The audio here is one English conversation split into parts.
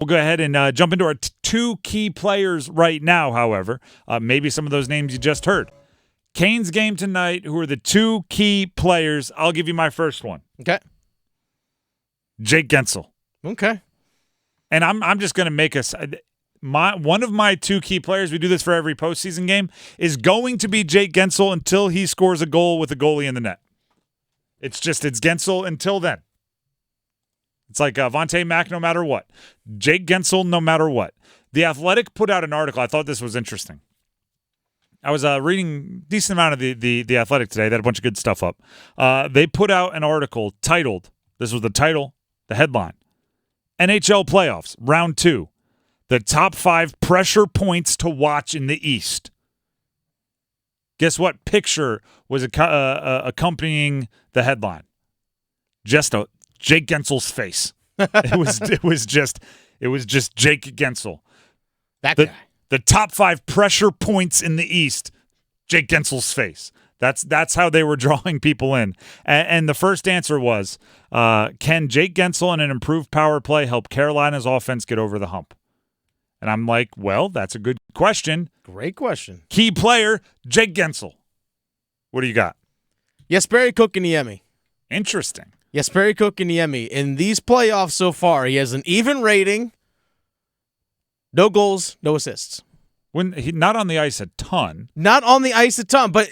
We'll go ahead and jump into our two key players right now, however. Maybe some of those names you just heard. Canes game tonight, who are the two key players? I'll give you my first one. Okay. Jake Guentzel. Okay. And I'm just going to make one of my two key players, we do this for every postseason game, is going to be Jake Guentzel until he scores a goal with a goalie in the net. It's Guentzel until then. It's like Vontae Mack no matter what. Jake Guentzel no matter what. The Athletic put out an article. I thought this was interesting. I was reading a decent amount of the Athletic today. They had a bunch of good stuff up. They put out an article titled, this was the title, the headline, NHL Playoffs, Round 2, the top 5 pressure points to watch in the East. Guess what picture was accompanying the headline? Just Jake Guentzel's face. It was just Jake Guentzel. That guy. The top 5 pressure points in the East, Jake Guentzel's face. That's how they were drawing people in. And the first answer was, can Jake Guentzel and an improved power play help Carolina's offense get over the hump? And I'm like, well, that's a good question. Great question. Key player, Jake Guentzel. What do you got? Jesperi Kotkaniemi. Interesting. Jesperi Kotkaniemi. In these playoffs so far, he has an even rating. No goals, no assists. Not on the ice a ton. Not on the ice a ton, but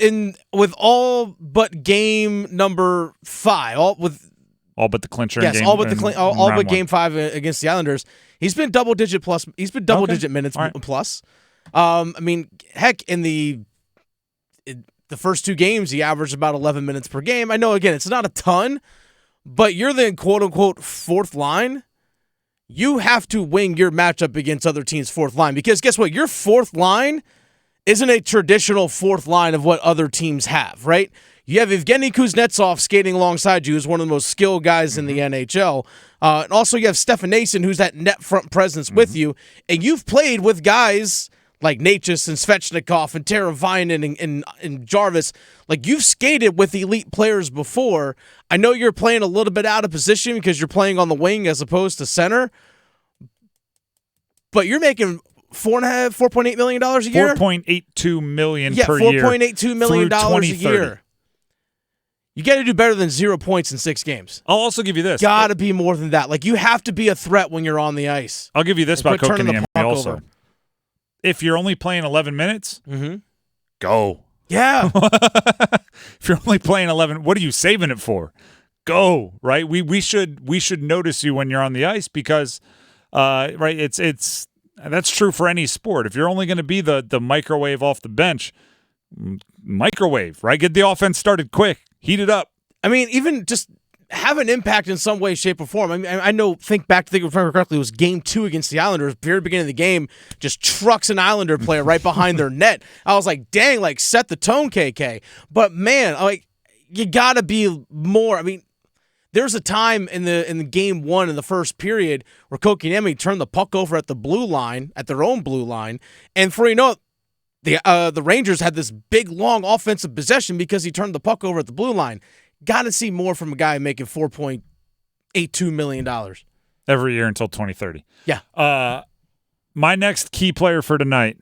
with all but game number 5, all but the clincher. Yes, all but game 5 against the Islanders. He's been double-digit plus. He's been double-digit minutes plus. I mean, heck, in the first 2 games, he averaged about 11 minutes per game. I know, again, it's not a ton, but you're the quote-unquote fourth line. You have to wing your matchup against other teams' fourth line because guess what? Your fourth line isn't a traditional fourth line of what other teams have, right? You have Evgeny Kuznetsov skating alongside you, who's one of the most skilled guys in the NHL. And also you have Stefan Noesen, who's that net front presence with you. And you've played with guys like Natchez and Svechnikov and Teravainen and Jarvis. Like, you've skated with elite players before. I know you're playing a little bit out of position because you're playing on the wing as opposed to center. But you're making $4.8 million a year? $4.82 million per year. $4.82 million a year. You got to do better than 0 points in 6 games. I'll also give you this. Got to be more than that. Like, you have to be a threat when you're on the ice. I'll give you this about Kotkaniemi also. Over. If you're only playing 11 minutes, go. Yeah. If you're only playing 11, what are you saving it for? Go, right? We should notice you when you're on the ice because right, it's that's true for any sport. If you're only going to be the microwave off the bench, microwave, right? Get the offense started quick. Heat it up. I mean, even just have an impact in some way, shape, or form. I mean, I know, think if I remember correctly, it was game 2 against the Islanders. Very beginning of the game, just trucks an Islander player right behind their net. I was like, dang, like, set the tone, KK. But, man, like, you got to be more. I mean, there's a time in the game 1 in the first period where Kotkaniemi turned the puck over at the blue line, at their own blue line, and for the Rangers had this big, long offensive possession because he turned the puck over at the blue line. Got to see more from a guy making $4.82 million. Every year until 2030. Yeah. My next key player for tonight,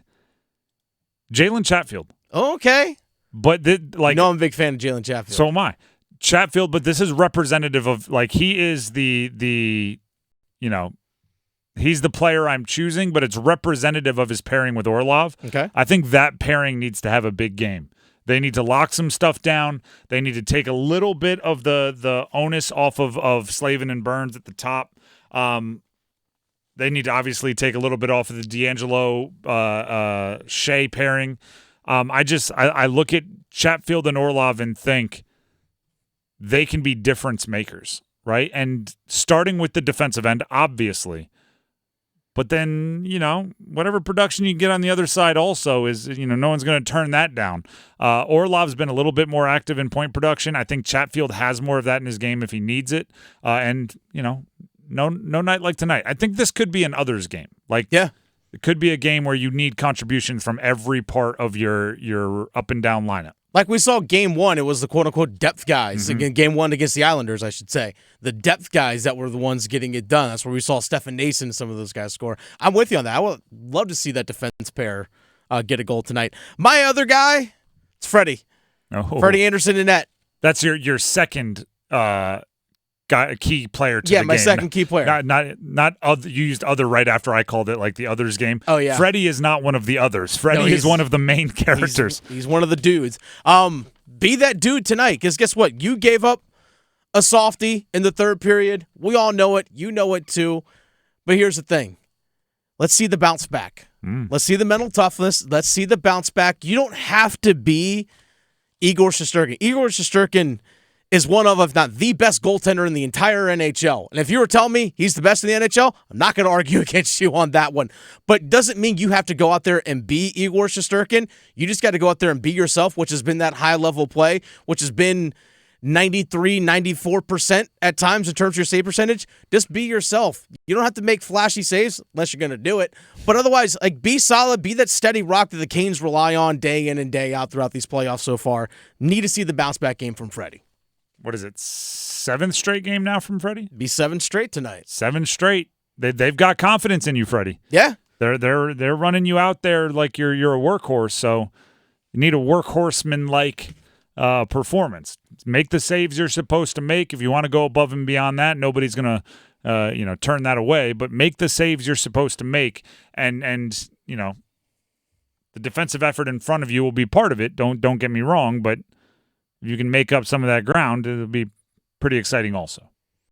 Jalen Chatfield. Okay. But I'm a big fan of Jalen Chatfield. So am I. Chatfield, but this is representative of, like, he is the he's the player I'm choosing, but it's representative of his pairing with Orlov. Okay. I think that pairing needs to have a big game. They need to lock some stuff down. They need to take a little bit of the onus off of Slavin and Burns at the top. They need to obviously take a little bit off of the D'Angelo Shea pairing. I look at Chatfield and Orlov and think they can be difference makers, right? And starting with the defensive end, obviously. But then, whatever production you get on the other side also is, no one's going to turn that down. Orlov's been a little bit more active in point production. I think Chatfield has more of that in his game if he needs it. No night like tonight. I think this could be an others game. It could be a game where you need contributions from every part of your up and down lineup. Like we saw game one, it was the quote-unquote depth guys. Again, game one against the Islanders, I should say. The depth guys that were the ones getting it done. That's where we saw Stefan Nason and some of those guys score. I'm with you on that. I would love to see that defense pair get a goal tonight. My other guy, it's Freddie. Oh. Freddie Andersen in net. That's your second key player to the game. Yeah, my second key player. Not other, you used other right after I called it like the others game. Oh, yeah. Freddie is not one of the others. Freddie is one of the main characters. He's one of the dudes. Be that dude tonight, because guess what? You gave up a softie in the third period. We all know it. You know it too. But here's the thing. Let's see the bounce back. Let's see the mental toughness. Let's see the bounce back. You don't have to be Igor Shesterkin. Igor Shesterkin is one of, if not the best goaltender in the entire NHL. And if you were telling me he's the best in the NHL, I'm not going to argue against you on that one. But doesn't mean you have to go out there and be Igor Shesterkin. You just got to go out there and be yourself, which has been that high-level play, which has been 93, 94% at times in terms of your save percentage. Just be yourself. You don't have to make flashy saves unless you're going to do it. But otherwise, like, be solid, be that steady rock that the Canes rely on day in and day out throughout these playoffs so far. Need to see the bounce-back game from Freddie. What is it, 7th straight game now from Freddie? Be 7 straight tonight. 7 straight. They've got confidence in you, Freddie. Yeah. They're running you out there like you're a workhorse, so you need a workhorseman-like performance. Make the saves you're supposed to make. If you want to go above and beyond that, nobody's going to turn that away, but make the saves you're supposed to make, and the defensive effort in front of you will be part of it. Don't get me wrong, but if you can make up some of that ground, it'll be pretty exciting also.